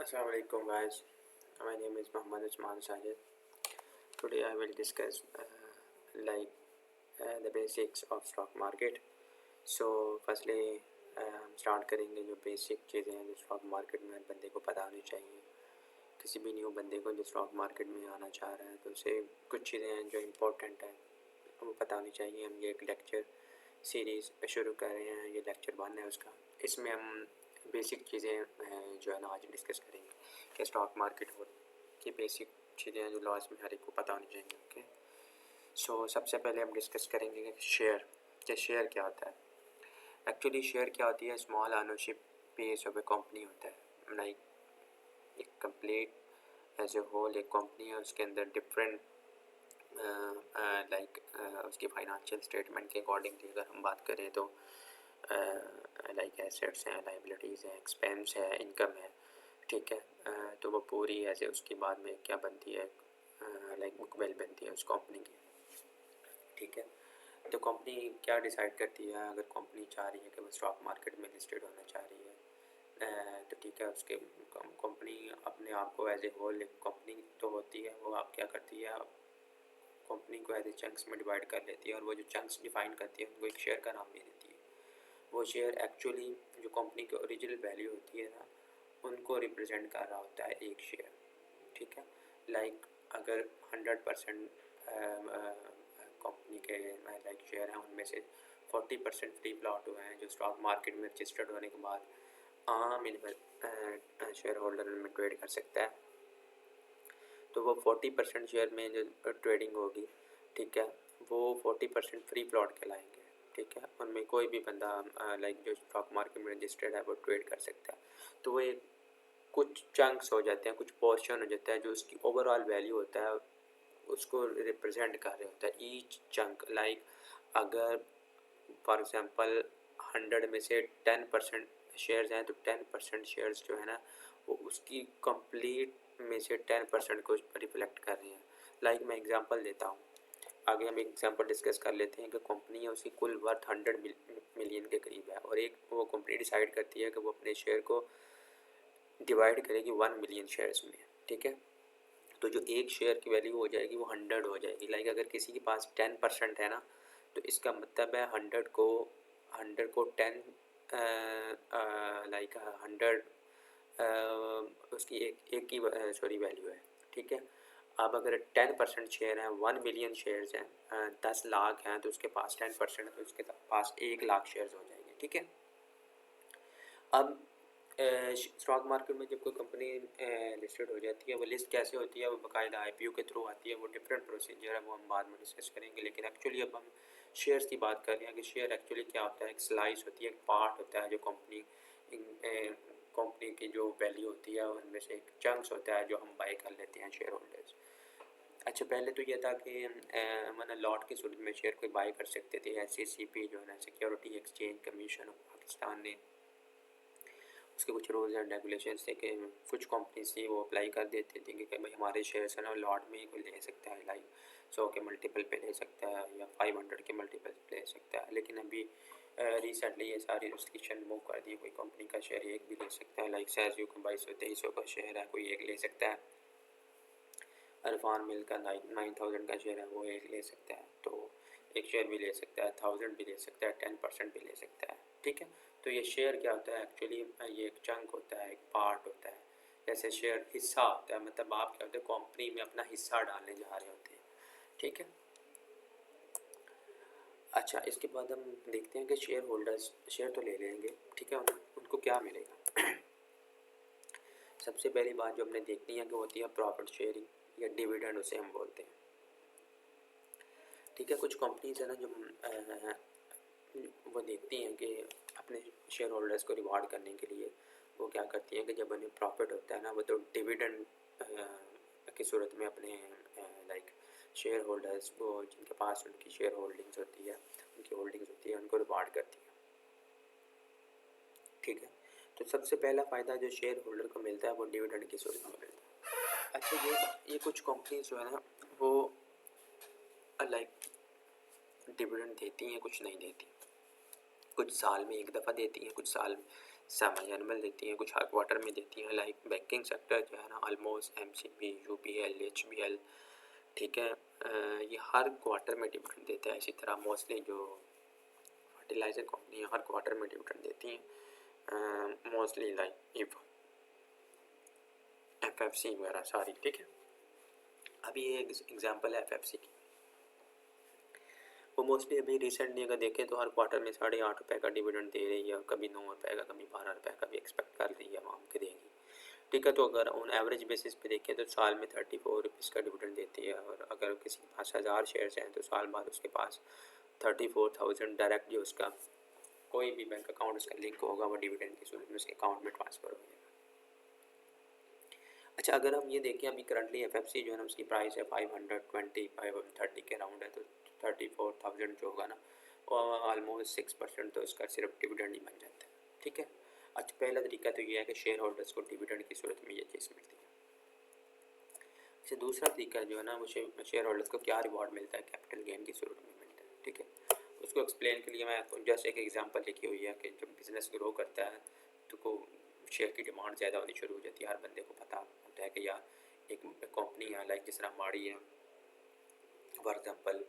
Assalamu alaikum guys. My name is Muhammad Usman Sajid. Today I will discuss the basics of stock market. So firstly हम start करेंगे जो basic चीज़ें हैं जो stock market में हर बंदे को पता होनी चाहिए। किसी भी न्यू बंदे को जो स्टॉक मार्केट में आना चाह रहा है तो उसे कुछ चीज़ें हैं जो इम्पोर्टेंट हैं वो पता होनी चाहिए। हम ये एक लेक्चर सीरीज़ शुरू कर रहे हैं, ये लेक्चर 1 है उसका। इसमें हम बेसिक चीज़ें जो है ना आज डिस्कस करेंगे कि स्टॉक मार्केट हो की बेसिक चीज़ें हैं जो लॉज में हर एक को पता होनी चाहिए। ओके, सो सबसे पहले हम डिस्कस करेंगे कि शेयर क्या होता है। एक्चुअली शेयर क्या होती है, small ownership base of A company होता है। लाइक एक कंप्लीट एज ए होल एक कंपनी है, उसके अंदर डिफरेंट उसकी फाइनेंशियल स्टेटमेंट के अकॉर्डिंगली अगर हम बात करें तो लाइक एसेट्स हैं, लाइबिलिटीज़ हैं, एक्सपेंस है, इनकम है, ठीक है। तो वो पूरी ऐसे उसके बाद में क्या बनती है, लाइक बुक वैल्यू बनती है उस कंपनी की, ठीक है। तो कंपनी क्या डिसाइड करती है, अगर कंपनी चाह रही है कि वो स्टॉक मार्केट में लिस्टेड होना चाह रही है तो ठीक है, उसके कंपनी अपने आप को एज ए होल एक कंपनी तो होती है, वो आप क्या करती है, कंपनी को एज ए चंक्स में डिवाइड कर लेती है और वो जो चंक्स डिफाइन करती है उनको एक शेयर का नाम दे देती है। वो शेयर एक्चुअली जो कंपनी की ओरिजिनल वैल्यू होती है ना, उनको रिप्रेजेंट कर रहा होता है एक शेयर, ठीक है। लाइक अगर 100% कंपनी के लाइक शेयर हैं, उनमें से 40% फ्री प्लॉट हुए हैं जो स्टॉक मार्केट में रजिस्टर्ड होने के बाद आम शेयर होल्डर में ट्रेड कर सकता है। तो वो 40% शेयर में जो ट्रेडिंग होगी, ठीक है, वो 40% फ्री प्लॉट कहलाएंगे, ठीक है। उनमें कोई भी बंदा लाइक जो स्टॉक मार्केट में रजिस्टर्ड है वो ट्रेड कर सकता है। तो वो एक कुछ चंक्स हो जाते हैं, कुछ पोर्शन हो जाता है जो उसकी ओवरऑल वैल्यू होता है उसको रिप्रेजेंट कर रहे होता है ईच चंक। लाइक अगर फॉर एग्जांपल 100 में से 10% शेयर्स हैं तो 10% शेयर्स जो है ना वो उसकी कंप्लीट में से 10% को रिफ्लेक्ट कर रही हैं। लाइक मैं एग्जांपल देता हूँ, आगे हम एग्जांपल डिस्कस कर लेते हैं कि कंपनी है उसकी कुल वर्थ 100 मिलियन के करीब है और एक वो कंपनी डिसाइड करती है कि वो अपने शेयर को डिवाइड करेगी 1 मिलियन शेयर्स में, ठीक है। तो जो एक शेयर की वैल्यू हो जाएगी वो 100 हो जाएगी। लाइक अगर किसी के पास 10% है ना, तो इसका मतलब है 100 को 10 लाइक 100 उसकी एक की वैल्यू है, ठीक है। अब अगर 10% शेयर हैं, 1 मिलियन शेयर्स हैं, 10 लाख हैं, तो उसके पास 10% है तो उसके पास 1 लाख शेयर्स हो जाएंगे, ठीक है। अब स्टॉक मार्केट में जब कोई कंपनी लिस्टेड हो जाती है, वो लिस्ट कैसे होती है, वो बाकायदा आईपीओ के थ्रू आती है, वो डिफरेंट प्रोसीजर है, वो हम बाद में डिस्कस करेंगे। लेकिन एक्चुअली अब हम शेयर्स की बात कर रहे हैं कि शेयर एक्चुअली क्या होता है, एक स्लाइस होती है, एक पार्ट होता है जो कंपनी की जो वैल्यू होती है उनमें से एक चंक्स होता है जो हम बाई कर लेते हैं शेयर होल्डर्स। अच्छा, पहले तो ये था कि मैंने लॉट की सूरत में शेयर को बाई कर सकते थे। SECP जो है ना, security exchange commission of Pakistan ने उसके कुछ रूल्स एंड रेगुलेशंस थे कि कुछ कंपनीज थी वो अप्लाई कर देती थी कि भाई हमारे शेयर्स है ना लॉट में ही कोई ले सकता है, लाइक 100 के मल्टीपल पे ले सकता है या 500 के मल्टीपल पे ले सकता है। लेकिन अभी रिसेंटली ये सारी रिस्ट्रिक्शन रिमूव कर दी, कोई कंपनी का शेयर एक भी ले सकता है। लाइक सैजू का 2200-2300 का शेयर है, कोई एक ले सकता है। अल्फान मिल का 9000 का शेयर है, वो एक ले सकता है। तो एक शेयर भी ले सकता है, 1000 भी ले सकता है, 10% भी ले सकता है, ठीक है। तो ये शेयर क्या होता है एक्चुअली, ये एक चंक होता है, एक पार्ट होता है। जैसे शेयर हिस्सा होता है, मतलब आप क्या होते हैं कंपनी में अपना हिस्सा डालने जा रहे होते हैं, ठीक है। अच्छा, इसके बाद हम देखते हैं कि शेयर होल्डर्स शेयर तो ले लेंगे, ठीक है, उनको क्या मिलेगा। सबसे पहली बात जो हमने देखनी है कि होती है प्रॉफिट शेयरिंग या डिविडेंड, उसे हम बोलते हैं, ठीक है। कुछ कंपनीज है ना जो वो देखती हैं कि अपने शेयर होल्डर्स को रिवॉर्ड करने के लिए वो क्या करती हैं कि जब उन्हें प्रॉफिट होता है ना, वो तो डिविडेंड की सूरत में अपने लाइक शेयर होल्डर्स को जिनके पास उनकी शेयर होल्डिंग्स होती है उनको रिवॉर्ड करती है, ठीक है। तो सबसे पहला फ़ायदा जो शेयर होल्डर को मिलता है वो डिविडेंड की सूरत में मिलता है। अच्छा, ये कुछ कंपनीज जो है ना वो लाइक डिविडेंड देती हैं, कुछ नहीं देती, कुछ साल में एक दफ़ा देती हैं, कुछ सेमी एनुअल देती हैं, कुछ हर क्वार्टर में देती हैं। लाइक बैंकिंग सेक्टर जो है ना, ऑलमोस्ट एमसीबी, यूपीएल, एचबीएल, ठीक है, ये हर क्वार्टर में डिविडेंड देता है। इसी तरह मोस्टली जो फर्टिलाइज़र कंपनी हर क्वार्टर में डिविडेंड देती हैं, मोस्टली लाइक एफएफसी वगैरह सारी, ठीक है। अभी ये एग्जांपल है एफएफसी की, वो मोस्टली अभी रिसेंटली अगर देखें तो हर क्वार्टर में 8.5 रुपये का डिविडेंड दे रही है, कभी 9 रुपये का, कभी 12 रुपये का भी एक्सपेक्ट कर रही है आवाम के देगी, ठीक है। तो अगर ऑन एवरेज बेसिस पे देखें तो साल में 34 रुपीज़ का डिविडेंड देती है, और अगर किसी के पास 1000 शेयर्स हैं तो साल बाद उसके पास 34,000 डायरेक्ट जो उसका कोई भी बैंक अकाउंट उसका लिंक होगा वो डिविडेंड की सूरत में उसके अकाउंट में ट्रांसफ़र हो जाएगा। अच्छा, अगर हम ये देखें अभी करंटली एफएफसी जो है ना उसकी प्राइस है 520-530 के अराउंड है, तो 34,000 जो होगा ना वो ऑलमोस्ट 6% तो इसका सिर्फ डिविडेंड ही बन जाता है, ठीक है। अच्छा, पहला तरीका तो ये है कि शेयर होल्डर्स को डिविडेंड की सूरत में ये चीज़ मिलती है। अच्छा, दूसरा तरीका जो है ना वो शेयर होल्डर्स को क्या रिवॉर्ड मिलता है, कैपिटल गेन की सूरत में मिलता है, ठीक है। उसको एक्सप्लेन के लिए मैं जैसे एक एग्जांपल लिखी हुई है कि जब बिज़नेस ग्रो करता है तो को शेयर की डिमांड ज़्यादा होनी शुरू हो जाती है। हर बंदे को पता होता है कि यार एक कंपनी है लाइक जिस तरह माड़ी है फॉर एग्ज़ाम्पल,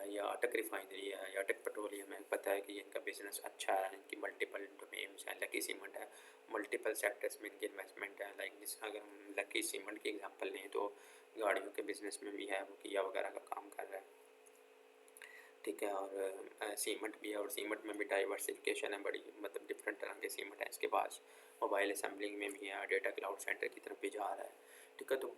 या अटक रिफाइनरी है या अटक पेट्रोलियम है, पता है कि इनका बिज़नेस अच्छा है, इनकी मल्टीपल डोमेन्स हैं, लकी सीमेंट है, मल्टीपल सेक्टर्स में इनकी इन्वेस्टमेंट है। लाइक जिस अगर हम लकी सीमेंट की एग्जांपल लें तो गाड़ियों के बिज़नेस में भी है, वो किया वगैरह का काम कर रहा है, ठीक है। और सीमेंट भी है, और सीमेंट में भी डाइवर्सिफिकेशन है बड़ी, मतलब डिफरेंट तरह के सीमेंट है इसके पास। मोबाइल असेंबलिंग में भी है, डेटा क्लाउड सेंटर की तरफ भी जा रहा है, ठीक है। तो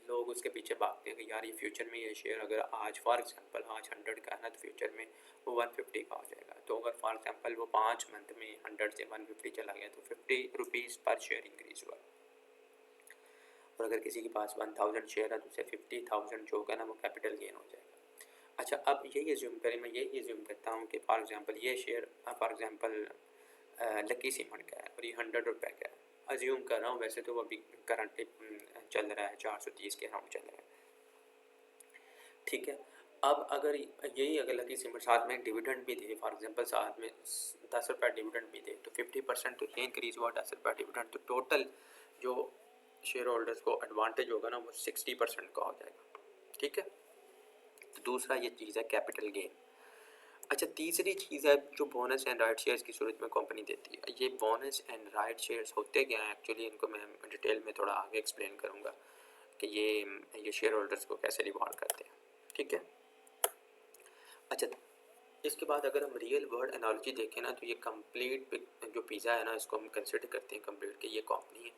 लोग उसके पीछे भागते हैं कि यार ये फ्यूचर में ये शेयर अगर आज फॉर एग्जांपल आज 100 का है ना तो फ्यूचर में वो 150 का हो जाएगा। तो अगर फॉर एग्जांपल वो 5 मंथ में 100 से 150 चला गया तो 50 रुपीज़ पर शेयर इंक्रीज़ हुआ। और अगर किसी के पास 1000 शेयर है तो उसे 50,000 जो होगा ना वो कैपिटल गेन हो जाएगा। अच्छा, अब यही एज्यूम करें, मैं यही एज्यूम करता हूँ कि फॉर एग्जांपल ये share for example lucky cement का है और ये 100 रुपये का है, अज्यूम कर रहा हूँ। वैसे तो वो अभी करंटली चल रहा है 430 के अराउंड चल रहा है, ठीक है। अब अगर यही अगर लकी सीमेंट साथ में डिविडेंड भी दे, फॉर एग्जांपल साथ में 10 रुपये डिविडेंड भी दे, तो 50% तो ये इंक्रीज़ हुआ 10 रुपये डिविडेंड, तो टोटल जो शेयर होल्डर्स को एडवांटेज होगा ना वो 60% का हो जाएगा, ठीक है। तो दूसरा ये चीज़ है कैपिटल गेन। अच्छा, तीसरी चीज़ है जो बोनस एंड राइट शेयर्स की सूरत में कंपनी देती है। ये बोनस एंड राइट शेयर्स होते क्या हैं एक्चुअली, इनको मैं डिटेल में थोड़ा आगे एक्सप्लेन करूँगा कि ये शेयर होल्डर्स को कैसे रिवॉर्ड करते हैं, ठीक है। अच्छा, इसके बाद अगर हम रियल वर्ल्ड एनालॉजी देखें ना तो ये कंप्लीट जो पिज़्ज़ा है ना इसको हम कंसिडर करते हैं कंप्लीट कि ये कंपनी है,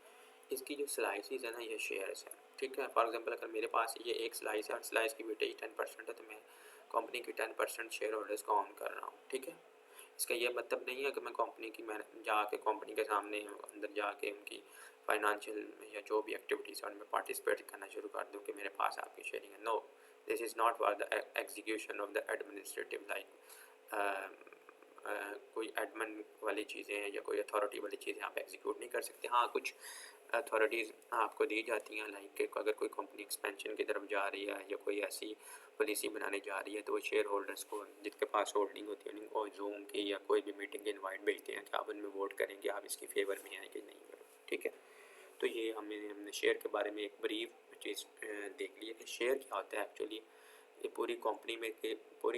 इसकी जो स्लाइसेस है ना ये शेयर्स हैं, ठीक है। फॉर एग्जांपल अगर मेरे पास ये एक स्लाइस है और स्लाइस की वेटेज 10% है तो मैं कंपनी की 10% शेयर होल्डर्स को ऑन कर रहा हूँ, ठीक है। इसका ये मतलब नहीं है कि मैं कंपनी की मैं जाके कंपनी के सामने अंदर जाके उनकी फाइनेंशियल या जो भी एक्टिविटीज़ है उनमें पार्टिसिपेट करना शुरू कर दूँ कि मेरे पास आपकी शेयरिंग है। No, this is not for the execution of the administrative like कोई एडमिन वाली चीज़ें या कोई अथॉरिटी वाली चीज़ें आप एग्जीक्यूट नहीं कर सकते। हाँ, कुछ अथॉरिटीज़ आपको दी जाती हैं, लाइक अगर कोई कंपनी एक्सपेंशन की तरफ जा रही है या कोई ऐसी पॉलिसी बनाने जा रही है तो वो शेयर होल्डर्स को जिनके पास होल्डिंग होती है उनको जूम की या कोई भी मीटिंग के इनवाइट भेजते हैं कि आप उनमें वोट करेंगे, आप इसकी फेवर में हैं कि नहीं, ठीक है। तो ये हमने शेयर के बारे में एक ब्रीफ चीज़ देख ली है कि शेयर क्या होता है एक्चुअली। ये पूरी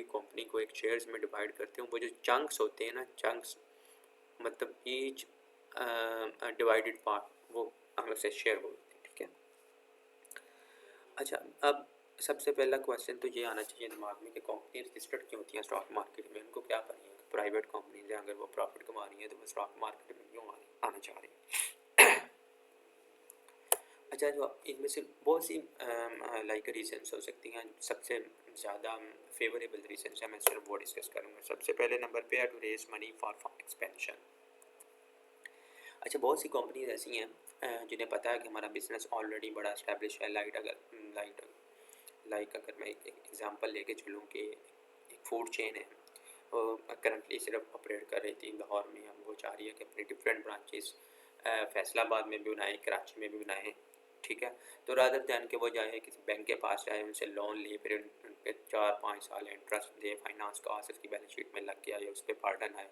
कंपनी को एक शेयर्स में डिवाइड करते हैं। वो जो चंक्स होते हैं ना, चंक्स मतलब ईच डिवाइडेड पार्ट, वो हम उसे शेयर बोलते हैं, ठीक है। अच्छा, अब सबसे पहला क्वेश्चन तो ये आना चाहिए दिमाग में कि कंपनी रजिस्टर्ड क्यों होती हैं स्टॉक मार्केट में, उनको क्या पड़ी है। प्राइवेट कंपनीज हैं, अगर वो प्रॉफिट कमा रही हैं तो वो स्टॉक मार्केट में क्यों आना चाह रही है। अच्छा, जो इनमें से बहुत सी लाइक रीजन्स हो सकती हैं, सबसे ज़्यादा फेवरेबल रीजन्स हैं, मैं सिर्फ वो डिस्कस करूँगा। सबसे पहले नंबर पे है to raise money for expansion. अच्छा, बहुत सी कंपनीज ऐसी हैं जिन्हें पता है कि हमारा बिजनेस ऑलरेडी बड़ा इस्टेब्लिश है। लाइक अगर मैं एक एग्जांपल लेके चलूँ कि एक फूड चेन है, वो करंटली सिर्फ ऑपरेट कर रही थी लाहौर में, अब वो चाह रही है कि अपने डिफरेंट ब्रांचेस फैसलाबाद में भी बनाए, कराची में भी बनाए, ठीक है। तो रादर दैन के वो जाए किसी बैंक के पास जाए, उनसे लोन ले, फिर उन पे 4-5 साल इंटरेस्ट दे, फाइनेंस कॉस्ट उसकी बैलेंस शीट में लग गया या उस पर पार्टन आए,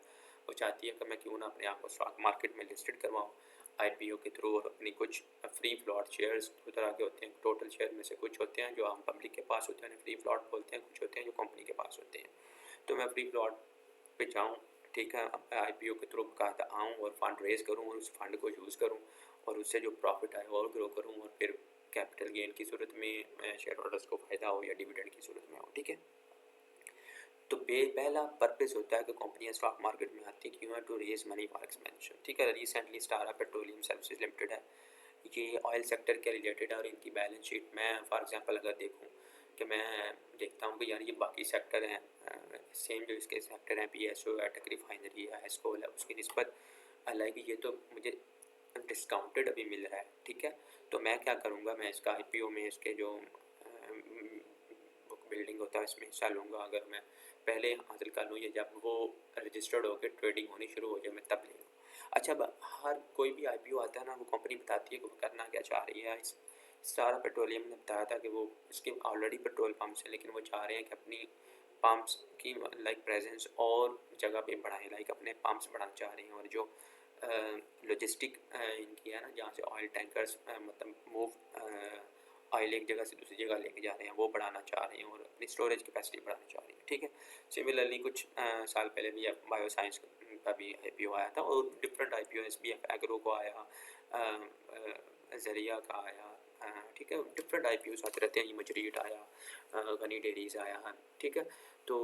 वो चाहती है कि मैं क्यों ना अपने आप को स्टॉक मार्केट में लिस्टेड करवाऊँ आईपीओ के थ्रू, और अपनी कुछ फ्री फ्लॉट शेयर्स दो तरह के होते हैं, टोटल शेयर में से कुछ होते हैं जो आम पब्लिक के पास होते हैं, उन्हें फ्री फ्लॉट बोलते हैं, कुछ होते हैं जो कंपनी के पास होते हैं। तो मैं फ्री फ्लॉट पे जाऊँ, ठीक है, आईपीओ के थ्रू बाकायदा आऊँ और फंड रेज़ करूँ और उस फंड को यूज़ करूँ और उससे जो प्रॉफिट आए और ग्रो करूँ, और फिर कैपिटल गेन की सूरत में शेयर होल्डर्स को फ़ायदा हो या डिविडेंड की सूरत में हो, ठीक है। तो पहला पर्पस होता है कि कंपनियां स्टॉक मार्केट में आती क्यों है, to raise money for expansion, ठीक है। रिसेंटली स्टारा पेट्रोलियम सर्विसेज लिमिटेड है, ये ऑयल सेक्टर के रिलेटेड है, और इनकी बैलेंस शीट में फॉर एग्जांपल अगर देखूं कि मैं देखता हूं कि यार ये बाकी सेक्टर हैं, सेम जो इसके सेक्टर हैं, पीएसओ है, टेक रिफाइनरी है, एस्कोल है, उसकी निस्बत अलग, ये तो मुझे डिस्काउंटेड अभी मिल रहा है, ठीक है। तो मैं क्या करूँगा, मैं इसका आईपीओ में इसके जो बुक बिल्डिंग होता है इसमें हिस्सा लूँगा। अगर मैं पहले हासिल कर लूँ या जब वो रजिस्टर्ड होकर ट्रेडिंग होनी शुरू हो जाए मैं तब ले लूँ। अच्छा, हर कोई भी आईपीओ आता है ना, वो कंपनी बताती है कि वो करना क्या चाह रही है। स्टार पेट्रोलियम ने बताया था कि वो उसके ऑलरेडी पेट्रोल पम्प्स हैं, लेकिन वो चाह रहे हैं कि अपनी पम्प्स की लाइक प्रेजेंस और जगह पे बढ़ाएं, लाइक अपने पम्प्स बढ़ाना चाह रही हैं, और जो लॉजिस्टिक इनकी है ना, जहाँ से ऑयल टैंकर्स मतलब मूव ऑयल एक जगह से दूसरी जगह लेके जा रहे हैं, वो बढ़ाना चाह रहे हैं और अपनी स्टोरेज कैपेसिटी बढ़ाना चाह रही है, ठीक है। सिमिलरली कुछ साल पहले भी बायो साइंस का भी आईपीओ आया था, और डिफरेंट आईपीओ एसबीएफ एग्रो को आया, जरिया का आया, ठीक है। डिफरेंट आईपीओ आते रहते हैं, मजरीट आया, गनी डेरीज आया, ठीक है। तो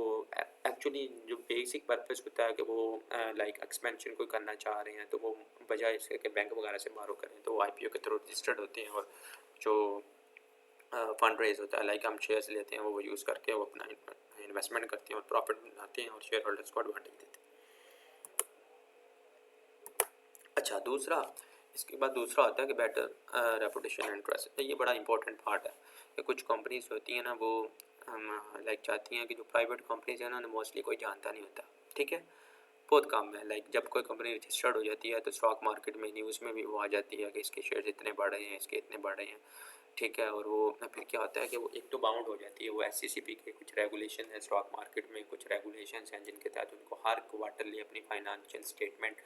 एक्चुअली जो बेसिक पर्पस होता है कि वो लाइक एक्सपेंशन कोई करना चाह रहे हैं, तो वो बजाय इसके कि बैंक वगैरह से बारो करें, तो वो आईपीओ के थ्रू रजिस्टर्ड होते हैं, और जो फंड रेज होता है, लाइक हम शेयर्स लेते हैं, वो यूज़ करके वो अपना इन्वेस्टमेंट करते हैं और प्रॉफिट बनाते हैं और शेयर होल्डर्स को एडवांटेज देते हैं। अच्छा, दूसरा इसके बाद दूसरा होता है कि बेटर रेपुटेशन एंड ट्रस्ट। ये बड़ा इंपॉर्टेंट पार्ट है कि कुछ कंपनीज होती हैं ना, वो लाइक चाहती हैं कि जो प्राइवेट कंपनीज हैं ना, मोस्टली कोई जानता नहीं होता, ठीक है। बहुत कम है, लाइक जब कोई कंपनी रजिस्टर्ड हो जाती है तो स्टॉक मार्केट में न्यूज़ में भी वो आ जाती है कि इसके शेयर इतने बढ़ रहे हैं, इसके इतने बढ़ रहे हैं, ठीक है। और वो फिर क्या होता है कि वो एक तो बाउंड हो जाती है, वो एससीसीपी के कुछ रेगुलेशन है स्टॉक मार्केट में, कुछ रेगुलेशंस हैं जिनके तहत उनको हर क्वार्टरली अपनी फाइनेंशियल स्टेटमेंट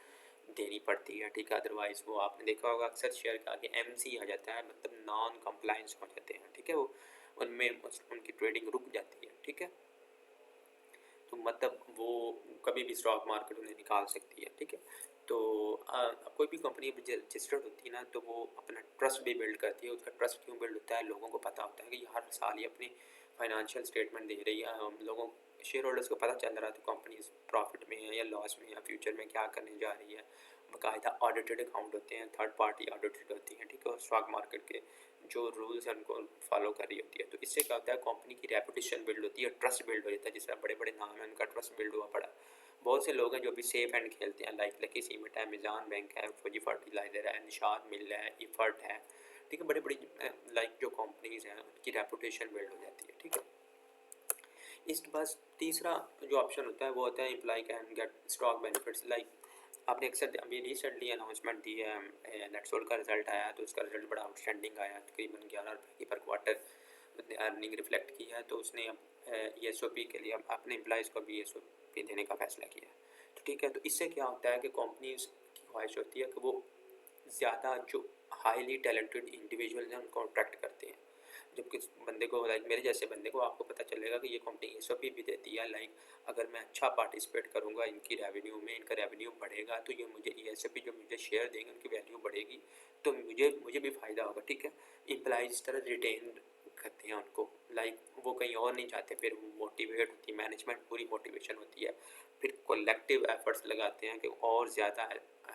देनी पड़ती है, ठीक है। अदरवाइज़ वो आपने देखा होगा अक्सर शेयर का आगे एमसी आ जाता है, मतलब नॉन कंप्लाइंस हो जाते हैं, ठीक है। वो उनमें उनकी ट्रेडिंग रुक जाती है, ठीक है। तो मतलब वो कभी भी स्टॉक मार्केट उन्हें निकाल सकती है, ठीक है। तो कोई भी कंपनी रजिस्टर्ड होती है ना, तो वो अपना ट्रस्ट भी बिल्ड करती है। उसका ट्रस्ट क्यों बिल्ड होता है, लोगों को पता होता है कि हर साल ये अपनी फाइनेंशियल स्टेटमेंट दे रही है, हम लोगों शेयर होल्डर्स को पता चल रहा है तो कंपनी प्रॉफिट में है या लॉस में, या फ्यूचर में क्या करने जा रही है। बाकायदा ऑडिटेड अकाउंट होते हैं, थर्ड पार्टी ऑडिटेड होती हैं, ठीक है। और स्टॉक मार्केट के जो रूल्स हैं उनको फॉलो कर रही होती है। तो इससे क्या होता है, कंपनी की रेपुटेशन बिल्ड होती है, ट्रस्ट बिल्ड हो जाता है। जिस तरह बड़े बड़े नाम हैं उनका ट्रस्ट बिल्ड हुआ पड़ा। बहुत से लोग हैं जो अभी सेफ एंड खेलते हैं, लाइक लकी सीमेंट है, मिजान बैंक है, फौजी फर्टिलाइजर है, निशाद मिल है, इफर्ट है, ठीक है। बड़ी बड़ी लाइक जो कंपनीज हैं उनकी रेपुटेशन बिल्ड हो जाती है, ठीक है। इसके बाद तीसरा जो ऑप्शन होता है वो होता है employ can get stock benefits. Like आपने अक्सर अभी रिसेंटली अनाउंसमेंट दी है, नेटसोल का रिजल्ट आया, तो उसका रिजल्ट बड़ा आउटस्टैंडिंग आया, तकरीबन 11 रुपये की पर क्वार्टर अर्निंग रिफ्लेक्ट की है। तो उसने अब ESOP के लिए अपने एम्प्लॉयज़ को भी ESOP देने का फैसला किया है, तो ठीक है। तो इससे क्या होता है कि कंपनीज की ख्वाहिश होती है कि वो ज़्यादा जो हाईली टैलेंटेड इंडिविजुअल हैं उनको अट्रैक्ट करते हैं। जब किस बंदे को, लाइक मेरे जैसे बंदे को, आपको पता चलेगा कि ये कंपनी ESOP भी देती है, लाइक अगर मैं अच्छा पार्टिसिपेट करूँगा इनकी रेवेन्यू में, इनका रेवेन्यू बढ़ेगा, तो ये मुझे ESOP जो मुझे शेयर देंगे उनकी वैल्यू बढ़ेगी, तो मुझे भी फ़ायदा होगा, ठीक है। एम्प्लॉइज इस तरह रिटेन करते हैं उनको, लाइक वो कहीं और नहीं जाते, फिर मोटिवेट होती है मैनेजमेंट, पूरी मोटिवेशन होती है, फिर कलेक्टिव एफर्ट्स लगाते हैं कि और ज़्यादा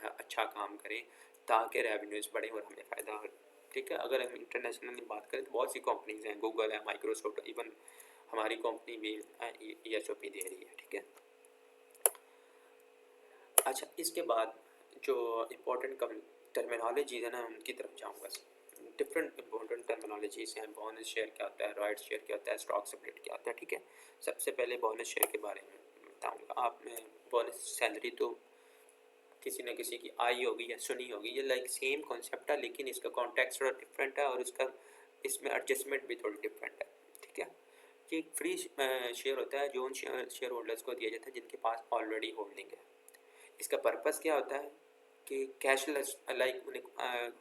अच्छा काम करें ताकि रेवेन्यूज़ बढ़े और हमें फ़ायदा हो, ठीक है। अगर हम इंटरनेशनली बात करें तो बहुत सी कंपनीज हैं, गूगल है, माइक्रोसॉफ्ट, इवन हमारी कंपनी भी ESOP दे रही है, ठीक है। अच्छा, इसके बाद जो इम्पोर्टेंट टर्मिनोलॉजीज़ है ना, उनकी तरफ जाऊँगा। डिफरेंट इंपॉर्टेंट टर्मिनोलॉजीज़ हैं। बोनस शेयर क्या होता है, राइट शेयर क्या होता है, स्टॉक स्प्लिट क्या होता है, ठीक है। सबसे पहले बोनस शेयर के बारे में बताऊँगा। आप में बोनस सैलरी तो किसी न किसी की आई होगी या सुनी होगी, ये लाइक सेम कॉन्सेप्ट है, लेकिन इसका कॉन्टेक्स्ट थोड़ा डिफरेंट है और उसका इसमें एडजस्टमेंट भी थोड़ी डिफरेंट है, ठीक है। ये एक फ्री शेयर होता है जो उन शेयर होल्डर्स को दिया जाता है जिनके पास ऑलरेडी होल्डिंग है। इसका पर्पस क्या होता है कि कैशलेस, लाइक उन्हें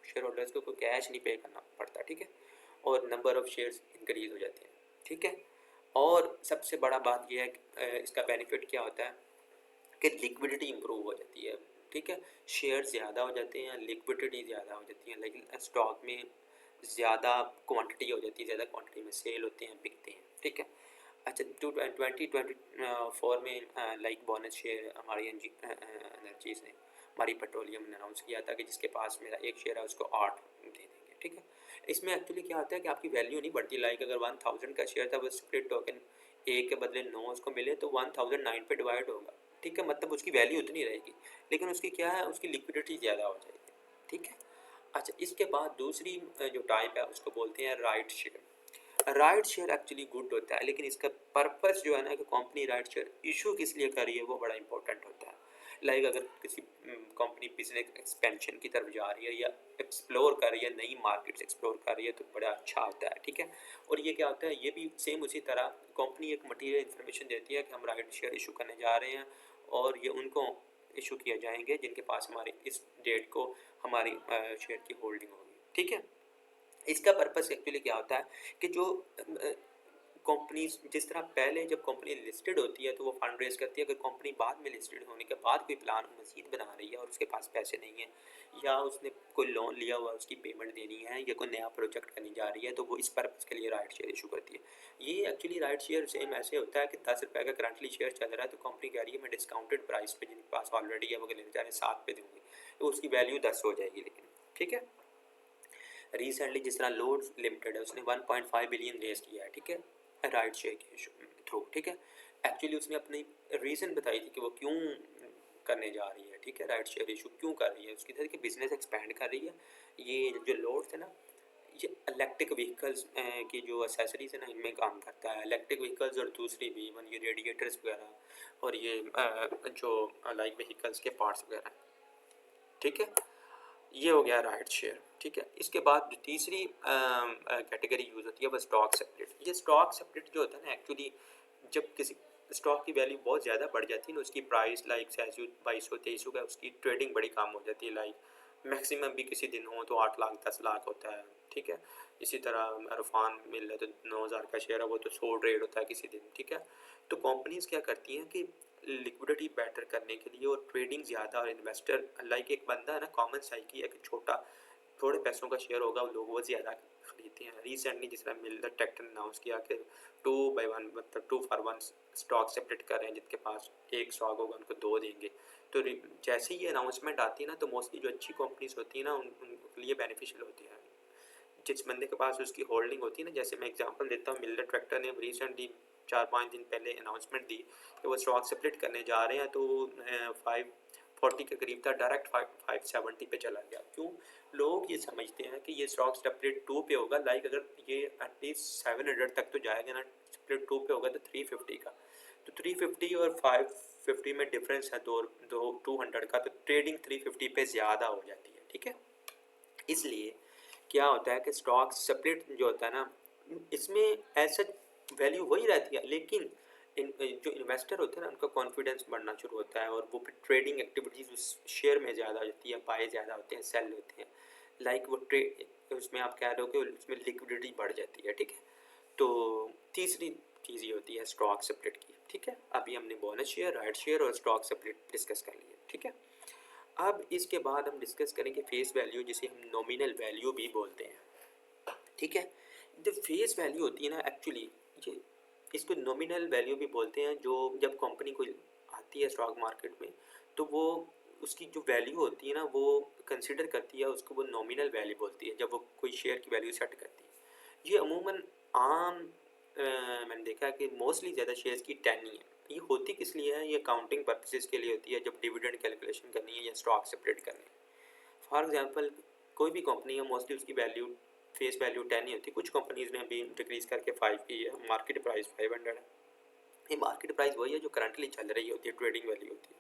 शेयर होल्डर्स को कोई कैश नहीं पे करना पड़ता, ठीक है, और नंबर ऑफ शेयर्स इंक्रीज हो जाते हैं, ठीक है। और सबसे बड़ा बात यह है कि इसका बेनिफिट क्या होता है कि लिक्विडिटी इंप्रूव हो जाती है, ठीक है। शेयर ज़्यादा हो जाते हैं, लिक्विडिटी ज़्यादा हो जाती है, लेकिन स्टॉक में ज़्यादा क्वांटिटी हो जाती है, ज़्यादा क्वांटिटी में सेल होते हैं, बिकते हैं, ठीक है। अच्छा, 2024 में लाइक बोनस शेयर हमारी एनर्जीज ने, हमारी पेट्रोलियम ने अनाउंस किया था कि जिसके पास मेरा एक शेयर है उसको 8 दे देंगे, ठीक है। इसमें एक्चुअली क्या होता है कि आपकी वैल्यू नहीं बढ़ती, लाइक अगर 1000 का शेयर था वो स्प्लिट टोकन ए के बदले 9 उसको मिले तो 1009 पे डिवाइड होगा, ठीक है, मतलब उसकी वैल्यू उतनी रहेगी, लेकिन उसकी क्या है, उसकी लिक्विडिटी ज़्यादा हो जाएगी, ठीक है। अच्छा, इसके बाद दूसरी जो टाइप है उसको बोलते हैं right share. Right share actually good होता है, लेकिन इसका पर्पस जो है ना कि कंपनी राइट शेयर इशू किस लिए कर रही है वो बड़ा इंपॉर्टेंट होता है। लाइक अगर किसी कंपनी बिजनेस एक्सपेंशन की तरफ जा रही है या एक्सप्लोर कर रही है, नई मार्केट्स एक्सप्लोर कर रही है, तो बड़ा अच्छा होता है, ठीक है। और ये क्या होता है, ये भी सेम उसी तरह कंपनी एक मटीरियल इन्फॉर्मेशन देती है कि हम राइट शेयर इशू करने जा रहे हैं और ये उनको इशू किए जाएंगे जिनके पास हमारी इस डेट को हमारी शेयर की होल्डिंग होगी, ठीक है। इसका पर्पस एक्चुअली क्या होता है कि जो कंपनीज जिस तरह पहले जब कंपनी लिस्टेड होती है तो वो फंड रेज करती है, अगर कंपनी बाद में लिस्टेड होने के बाद कोई प्लान मजीद बना रही है और उसके पास पैसे नहीं है या उसने कोई लोन लिया हुआ उसकी पेमेंट देनी है या कोई नया प्रोजेक्ट करने जा रही है, तो वो इस पर्पज़ के लिए राइट शेयर इशू करती है। ये एक्चुअली राइट शेयर सेम ऐसे होता है कि 10 रुपये का करंटली शेयर चल रहा है तो कंपनी कह रही है मैं डिस्काउंटेड प्राइस पे जिनके पास ऑलरेडी है वो लेने जा रहे हैं 7 पे दूंगी, तो उसकी वैल्यू 10 हो जाएगी, लेकिन ठीक है। रिसेंटली जिस तरह लोड्स लिमिटेड है उसने 1.5 बिलियन रेज किया है, ठीक है, राइट शेयर के थ्रू, ठीक है। एक्चुअली उसने अपनी रीज़न बताई थी कि वो क्यों करने जा रही है, ठीक है, राइट शेयर इशू क्यों कर रही है। उसकी तरह कि बिजनेस एक्सपैंड कर रही है। ये जो लोड थे ना, ये इलेक्ट्रिक व्हीकल्स की जो एसेसरीज है ना इनमें काम करता है, इलेक्ट्रिक व्हीकल्स और दूसरी भी इवन ये रेडिएटर्स वगैरह और ये जो लाइक व्हीकल्स के पार्ट्स वगैरह, ठीक है। ये हो गया राइट शेयर, ठीक है। इसके बाद जो तीसरी कैटेगरी यूज़ होती है वो स्टॉक सेपरेट। ये स्टॉक सेपरेट जो होता है ना, एक्चुअली जब किसी स्टॉक की वैल्यू बहुत ज़्यादा बढ़ जाती है ना, उसकी प्राइस लाइक 2200-2300 का उसकी ट्रेडिंग बड़ी कम हो जाती है, लाइक मैक्सिमम भी किसी दिन हो तो 8 लाख 10 लाख होता है, ठीक है। इसी तरह अरफान मिल रहा है तो 9000 का शेयर है, वो तो 100 ट्रेड होता है किसी दिन, ठीक है। तो कंपनीज क्या करती हैं कि लिक्विडिटी बेटर करने के लिए और ट्रेडिंग ज़्यादा और इन्वेस्टर लाइक एक बंदा है ना, कॉमन साइकी है कि छोटा थोड़े पैसों का शेयर होगा लोग वो ज़्यादा खरीदते हैं। रिसेंटली जिस तरह मिलर टेक्टर ने अनाउंस किया कि 2/1 मतलब 2 for 1 स्टॉक सेपरेट कर रहे हैं, जिनके पास एक स्टॉक होगा उनको 2 देंगे। तो जैसे ही ये अनाउंसमेंट आती है ना तो मोस्टली जो अच्छी कंपनीज होती है ना उनके लिए बेनिफिशियल होती है। जिस बंदे के पास उसकी होल्डिंग होती है ना, जैसे मैं एग्जांपल देता हूँ, मिलर ट्रैक्टर ने रिसेंटली 4-5 दिन पहले अनाउंसमेंट दी कि वो स्टॉक स्प्लिट करने जा रहे हैं, तो 540 के करीब था, डायरेक्ट 570 पे चला गया। क्यों? लोग ये समझते हैं कि ये स्टॉक स्प्लिट 2 पे होगा, लाइक अगर ये एटलीस्ट 700 तक तो जाएगा ना, स्प्लिट 2 पे होगा तो 350 का, तो 350 और 550 में डिफरेंस है 200 का, तो ट्रेडिंग 350 पे ज़्यादा हो जाती है, ठीक है। इसलिए क्या होता है कि स्टॉक स्प्लिट जो होता है ना, इसमें ऐसा वैल्यू वही रहती है, लेकिन जो इन्वेस्टर होते हैं ना उनका कॉन्फिडेंस बढ़ना शुरू होता है और वो फिर ट्रेडिंग एक्टिविटीज़ उस शेयर में ज़्यादा होती है, बाय ज़्यादा होते हैं, सेल होते हैं, लाइक वो उसमें आप कह रहे हो कि उसमें लिक्विडिटी बढ़ जाती है, ठीक है। तो तीसरी चीज़ ये होती है स्टॉक स्प्लिट की, ठीक है। अभी हमने बोनस शेयर, राइट शेयर और स्टॉक स्प्लिट डिस्कस कर लिए, ठीक है। अब इसके बाद हम डिस्कस करेंगे फेस वैल्यू, जिसे हम नॉमिनल वैल्यू भी बोलते हैं, ठीक है। जो फेस वैल्यू होती है ना, एक्चुअली ये इसको नॉमिनल वैल्यू भी बोलते हैं। जो जब कंपनी कोई आती है स्टॉक मार्केट में तो वो उसकी जो वैल्यू होती है ना वो कंसिडर करती है, उसको वो नॉमिनल वैल्यू बोलती है जब वो कोई शेयर की वैल्यू सेट करती है। ये अमूमन आम मैंने देखा है कि मोस्टली ज़्यादा शेयर्स की 10 ही है। ये होती किस लिए है? ये काउंटिंग पर्पसेस के लिए होती है, जब डिविडेंड कैलकुलेशन करनी है या स्टॉक सेपरेट करनी है। फॉर एग्जांपल कोई भी कंपनी है मोस्टली उसकी वैल्यू फेस वैल्यू 10 ही होती है। कुछ कंपनीज ने अभी डिक्रीज करके 5 की है, मार्केट प्राइस 500 है। ये मार्केट प्राइस वही है जो करंटली चल रही होती है, ट्रेडिंग वैल्यू होती है।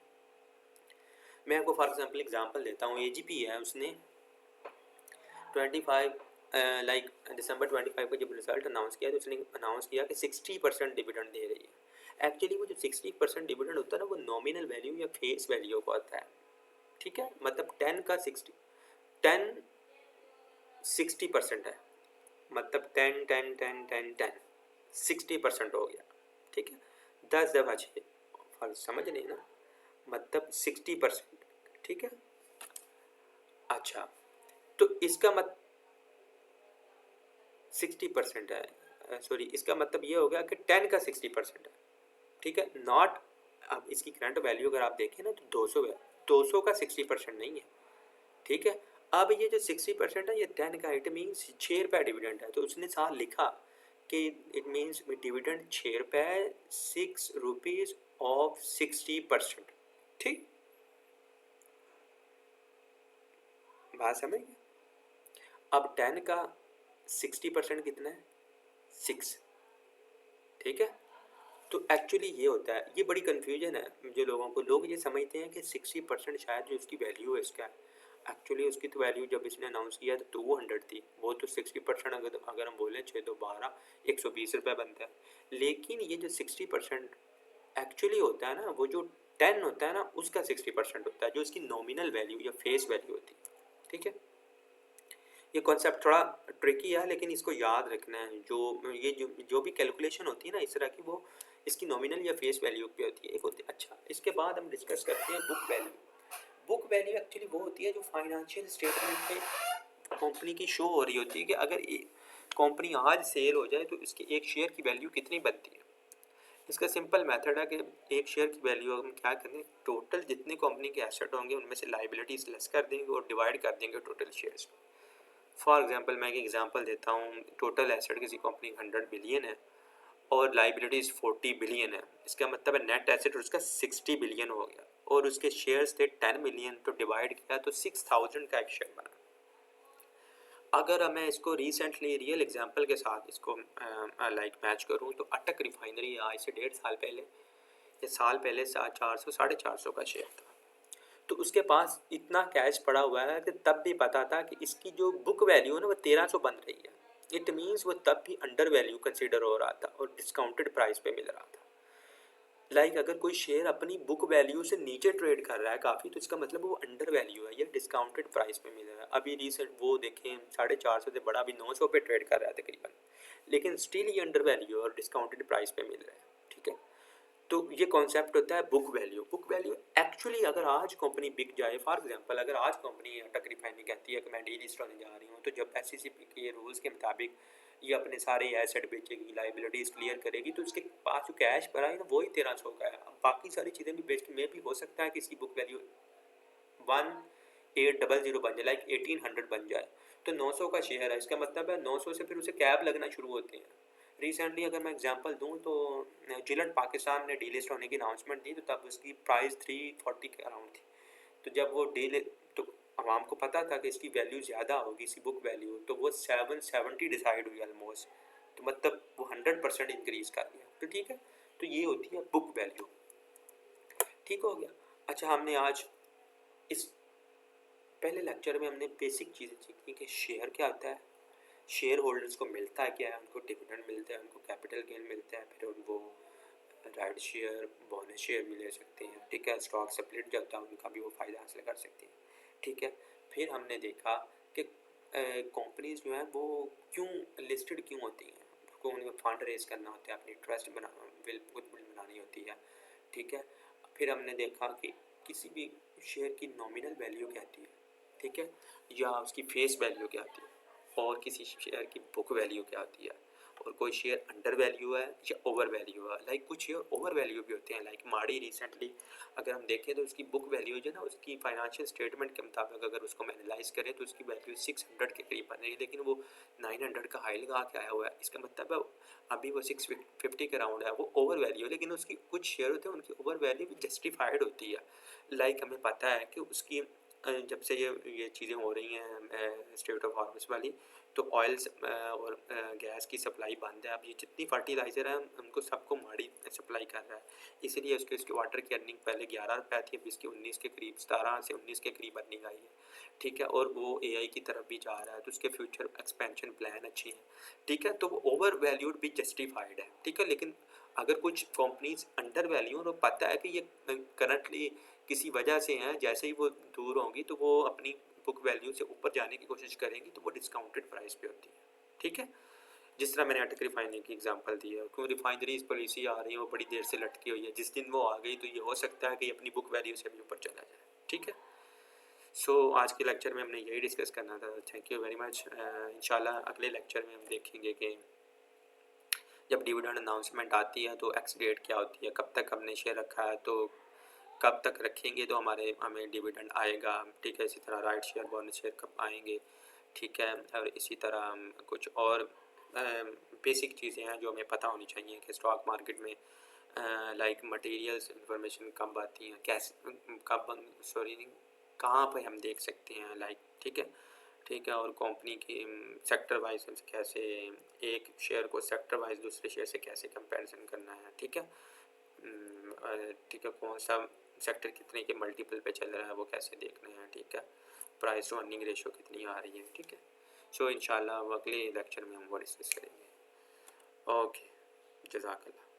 मैं आपको फॉर एग्जांपल देता हूँ, एजीपी है, उसने 25 लाइक दिसंबर 25 को जब रिजल्ट अनाउंस किया तो उसने अनाउंस किया कि 60% डिविडेंड दे रही है। एक्चुअली वो जो 60% डिविडेंड होता है ना वो नॉमिनल वैल्यू या फेस वैल्यू को आता है, ठीक है, मतलब 10 का 60% है, मतलब 60% हो गया। ठीक है, 10 दफा 6, फर्क समझ नहीं ना, मतलब 60%। ठीक है, अच्छा, तो इसका मत 60% है, सॉरी, इसका मतलब ये हो गया कि 10 का 60% है। ठीक है, नॉट, अब इसकी करंट वैल्यू अगर आप देखें ना तो 200 है, 200 का 60% नहीं है। ठीक है, अब ये जो 60% है ये 10 का, इट मीन्स 6 रुपये डिविडेंड है, तो उसने साथ लिखा कि इट मीन्स डिविडेंड 6 रुपये है, 6 रुपीज़ ऑफ 60%। ठीक, बात समझ गए? अब 10 का 60% कितना है? 6। ठीक है, तो एक्चुअली ये होता है, ये बड़ी कन्फ्यूजन है जो लोगों को, लोग ये समझते हैं कि 60% शायद जो उसकी वैल्यू है इसका, एक्चुअली उसकी तो वैल्यू जब इसने अनाउंस किया तो 200 थी, वो तो 60% अगर हम बोलें 6 तो 12, 120 रुपये बनता है। लेकिन ये जो 60% एक्चुअली होता है ना, वो जो 10 होता है ना उसका 60% होता है, जो इसकी नॉमिनल वैल्यू या फेस वैल्यू होती है। ठीक है, ये कॉन्सेप्ट थोड़ा ट्रिकी है लेकिन इसको याद रखना है, जो भी कैलकुलेशन होती है ना इस तरह की, वो इसकी नॉमिनल या फेस वैल्यू पे होती है, एक होती है। अच्छा, इसके बाद हम डिस्कस करते हैं book value. Book value actually वो होती है जो फाइनेंशियल स्टेटमेंट पे कंपनी की शो हो रही होती है कि अगर कंपनी आज सेल हो जाए तो इसके एक शेयर की वैल्यू कितनी बनती है। इसका सिंपल मेथड है कि एक शेयर की वैल्यू हम क्या करेंगे, टोटल जितने कंपनी के एसेट होंगे उनमें से लाइबिलिटीज लेस कर देंगे और डिवाइड कर देंगे टोटल शेयर्स। फॉर एग्जांपल मैं एक एग्जांपल देता हूँ, टोटल एसेट किसी कंपनी 100 बिलियन है और लाइबिलिटीज़ 40 बिलियन है, इसका मतलब है नेट एसेट उसका 60 बिलियन हो गया और उसके शेयर्स थे 10 मिलियन, तो डिवाइड किया तो 6000 का एक शेयर बना। अगर मैं इसको रिसेंटली रियल एग्जांपल के साथ इसको लाइक मैच करूँ तो अटक रिफाइनरी आज से 1.5 साल पहले या साल पहले 400 450 का शेयर था, तो उसके पास इतना कैश पड़ा हुआ है कि तब भी पता था कि इसकी जो बुक वैल्यू है ना वो 1300 बन रही है। इट मीन्स वो तब भी अंडर वैल्यू कंसिडर हो रहा था और डिस्काउंटेड प्राइस पे मिल रहा था। लाइक अगर कोई शेयर अपनी बुक वैल्यू से नीचे ट्रेड कर रहा है काफ़ी, तो इसका मतलब वो अंडर वैल्यू है या डिस्काउंटेड प्राइस पे मिल रहा है। अभी रिसेंट वो देखें 450 से बड़ा अभी 900 पे ट्रेड कर रहा है तकरीबन, लेकिन स्टिल ये अंडर वैल्यू और डिस्काउंटेड प्राइस पे मिल रहा है। ठीक है, तो ये कॉन्सेप्ट होता है book value. Book value actually अगर आज कंपनी बिक जाए, फॉर एग्जांपल अगर आज कंपनी अटक रिफाइनरी कहती है कि मैं डीलिस्ट होने जा रही हूँ, तो जब एसईसी के रूल्स के मुताबिक ये अपने सारे एसेट बेचेगी, लाइबिलिटीज़ क्लियर करेगी, तो उसके पास जो कैश पड़ा है ना वही 1300 का है। अब बाकी सारी चीज़ें भी बेच में भी हो सकता है कि इसकी बुक वैल्यू 1800 बन जाए, लाइक 1800 बन जाए, तो 900 का शेयर है, इसका मतलब है 900 से फिर उसे कैप लगना शुरू होते हैं। रिसेंटली अगर मैं एग्जांपल दूं तो जिलेट पाकिस्तान ने डीलिस्ट होने की अनाउंसमेंट दी, तो तब उसकी प्राइस 340 के अराउंड थी। तो जब वो डील, तो आवाम को पता था कि इसकी वैल्यू ज़्यादा होगी, इसकी बुक वैल्यू, तो वो 770 डिसाइड हुई ऑलमोस्ट, तो मतलब वो 100% इंक्रीज़ कर गया। तो ठीक है, तो ये होती है बुक वैल्यू। ठीक हो गया। अच्छा, हमने आज इस पहले लेक्चर में हमने बेसिक चीज़ें सीखी कि शेयर क्या होता है, शेयर होल्डर्स को मिलता है क्या है, उनको डिविडेंड मिलता है, उनको कैपिटल गेन मिलता है, फिर वो राइट शेयर, बोनस शेयर भी ले सकते हैं। ठीक है, स्टॉक स्प्लिट जब होता है उनका भी वो फ़ायदा हासिल कर सकते हैं। ठीक है, फिर हमने देखा कि कंपनीज जो हैं वो क्यों लिस्टेड क्यों होती हैं, उनको उनको फंड रेज करना होता है, अपनी ट्रस्ट गुडविल बनानी होती है। ठीक है, फिर हमने देखा कि किसी भी शेयर की नॉमिनल वैल्यू क्या आती है, ठीक है, या उसकी फेस वैल्यू क्या आती है, और किसी शेयर की बुक वैल्यू क्या होती है, और कोई शेयर अंडर वैल्यू है या ओवर वैल्यू है। लाइक कुछ शेयर ओवर वैल्यू भी होते हैं, लाइक माड़ी रिसेंटली अगर हम देखें तो उसकी बुक वैल्यू जो है ना, उसकी फाइनेंशियल स्टेटमेंट के मुताबिक अगर उसको हम एनालाइज करें तो उसकी वैल्यू 600 के करीब बन रही है, लेकिन वो 900 का हाई लगा के आया हुआ है। इसका मतलब है अभी वो 650 के राउंड है, वो ओवर वैल्यू है, लेकिन उसकी कुछ शेयर होते हैं उनकी ओवर वैल्यू भी जस्टिफाइड होती है। लाइक हमें पता है कि उसकी जब से ये चीज़ें हो रही हैं स्टेट ऑफ हार्वेस्ट वाली, तो ऑयल्स और गैस की सप्लाई बंद है। अब ये जितनी फर्टिलाइज़र है उनको सबको माड़ी सप्लाई कर रहा है, इसीलिए उसके वाटर की अर्निंग पहले 11 रुपये थी, अब इसकी 19 के करीब, 17 से 19 के करीब अर्निंग आई है। ठीक है, और वो एआई की तरफ भी जा रहा है, तो उसके फ्यूचर एक्सपेंशन प्लान अच्छी हैं। ठीक है, तो वो ओवर वैल्यूड भी जस्टिफाइड है। ठीक है, लेकिन अगर कुछ कंपनीज अंडर वैल्यू और पता है कि ये करंटली किसी वजह से हैं, जैसे ही वो दूर होंगी तो वो अपनी बुक वैल्यू से ऊपर जाने की कोशिश करेंगी, तो वो डिस्काउंटेड प्राइस पे होती है, ठीक है। जिस तरह मैंने अटक रिफाइनरी की एग्जांपल दी है, क्यों रिफाइनरीज पॉलिसी आ रही है, वो बड़ी देर से लटकी हुई है, जिस दिन वो आ गई तो ये हो सकता है कि अपनी बुक वैल्यू से भी ऊपर चला जाए, ठीक है। सो आज के लेक्चर में हमने यही डिस्कस करना था। Thank you very much. इंशाल्लाह अगले लेक्चर में हम देखेंगे कि जब डिविडेंड अनाउंसमेंट आती है तो एक्स डेट क्या होती है, कब तक हमने शेयर रखा है, तो कब तक रखेंगे तो हमें डिविडेंड आएगा, ठीक है। इसी तरह राइट शेयर, बोनस शेयर कब आएंगे, ठीक है। और इसी तरह कुछ और बेसिक चीज़ें हैं जो हमें पता होनी चाहिए कि स्टॉक मार्केट में लाइक मटेरियल्स इंफॉर्मेशन कब आती हैं, कैसे कब सॉरी कहाँ पे हम देख सकते हैं, लाइक, ठीक है, ठीक है। और कंपनी की सेक्टर वाइज कैसे एक शेयर को सेक्टर वाइज दूसरे शेयर से कैसे कंपैरिजन करना है, ठीक है, ठीक है। कौन सा सेक्टर कितने के मल्टीपल पे चल रहा है वो कैसे देखना है, ठीक है। प्राइस टू अर्निंग रेशियो कितनी आ रही है, ठीक है। सो इंशाल्लाह अगले लेक्चर में हम वो डिस्कस करेंगे। ओके, जज़ाकल्लाह।